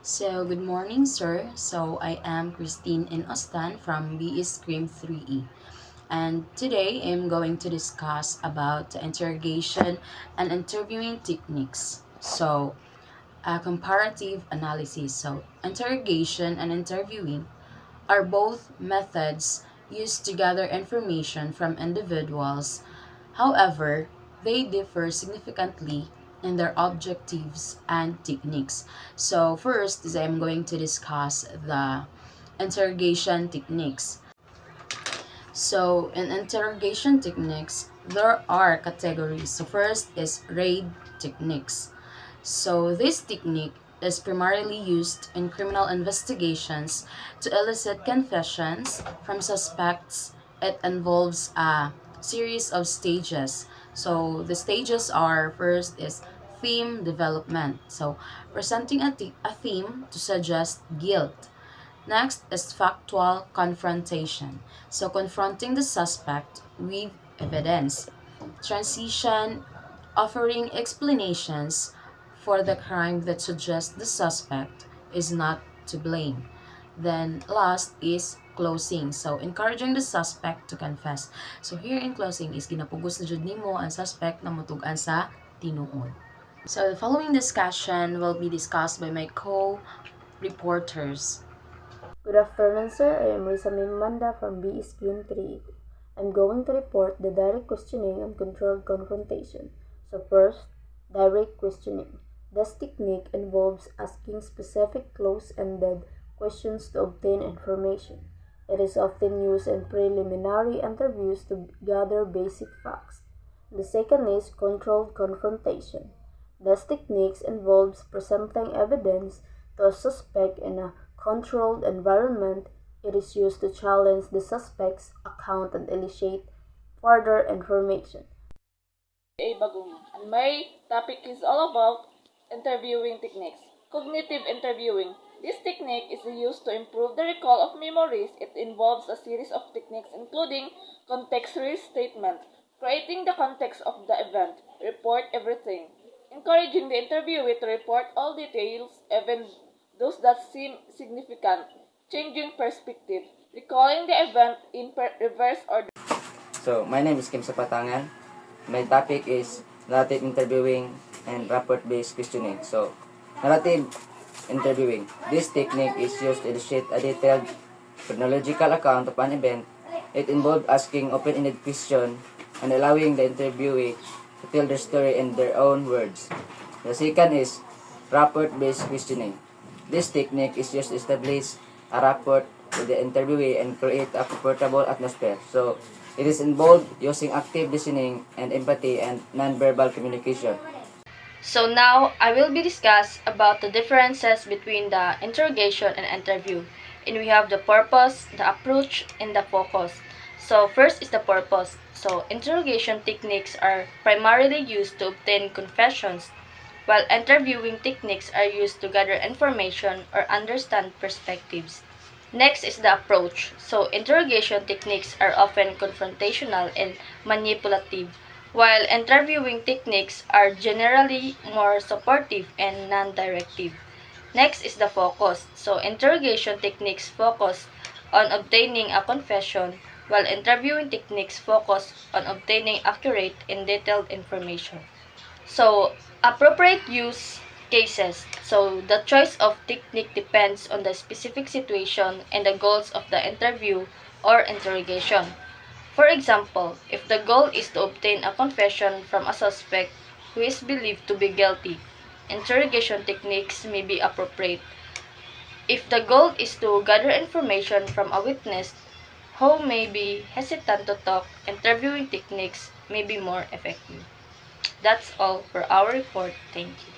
Good morning, sir. I am Christine in Ostan from BE Scream 3E. And today I'm going to discuss about the interrogation and interviewing techniques. A comparative analysis. Interrogation and interviewing are both methods used to gather information from individuals. However, they differ significantly in their objectives and techniques. First is I'm going to discuss the interrogation techniques. In interrogation techniques, there are categories. First is raid techniques. This technique is primarily used in criminal investigations to elicit confessions from suspects. It involves a series of stages. The stages are first is theme development. Presenting a theme to suggest guilt. Next is factual confrontation. Confronting the suspect with evidence. Transition, offering explanations for the crime that suggests the suspect is not to blame. Then last is closing. Encouraging the suspect to confess. Here in closing is ginapugos na jud nimo ang suspect na mutugan sa tinuod. The following discussion will be discussed by my co-reporters. Good afternoon, sir. I am Risa Mimanda from BE Screen 3. I'm going to report the direct questioning and controlled confrontation. First, direct questioning. This technique involves asking specific close-ended questions to obtain information. It is often used in preliminary interviews to gather basic facts. The second is controlled confrontation. This technique involves presenting evidence to a suspect in a controlled environment. It is used to challenge the suspect's account and elicit further information. A. Bagumi, and my topic is all about interviewing techniques. Cognitive interviewing. This technique is used to improve the recall of memories. It involves a series of techniques including context restatement, creating the context of the event, report everything, encouraging the interviewee to report all details, even those that seem significant, changing perspective, recalling the event in reverse order. My name is Kim Sapatangan. My topic is narrative interviewing and rapport-based questioning. Narrative interviewing. This technique is used to elicit a detailed chronological account of an event. It involves asking open-ended questions and allowing the interviewee to tell their story in their own words. The second is rapport-based questioning. This technique is used to establish a rapport with the interviewee and create a comfortable atmosphere. It is involved using active listening and empathy and non-verbal communication. Now I will be discuss about the differences between the interrogation and interview. And we have the purpose, the approach, and the focus. First is the purpose. Interrogation techniques are primarily used to obtain confessions, while interviewing techniques are used to gather information or understand perspectives. Next is the approach. Interrogation techniques are often confrontational and manipulative, while interviewing techniques are generally more supportive and non-directive. Next is the focus. Interrogation techniques focus on obtaining a confession, while interviewing techniques focus on obtaining accurate and detailed information. Appropriate use cases. The choice of technique depends on the specific situation and the goals of the interview or interrogation. For example, if the goal is to obtain a confession from a suspect who is believed to be guilty, interrogation techniques may be appropriate. If the goal is to gather information from a witness who may be hesitant to talk, interviewing techniques may be more effective. That's all for our report. Thank you.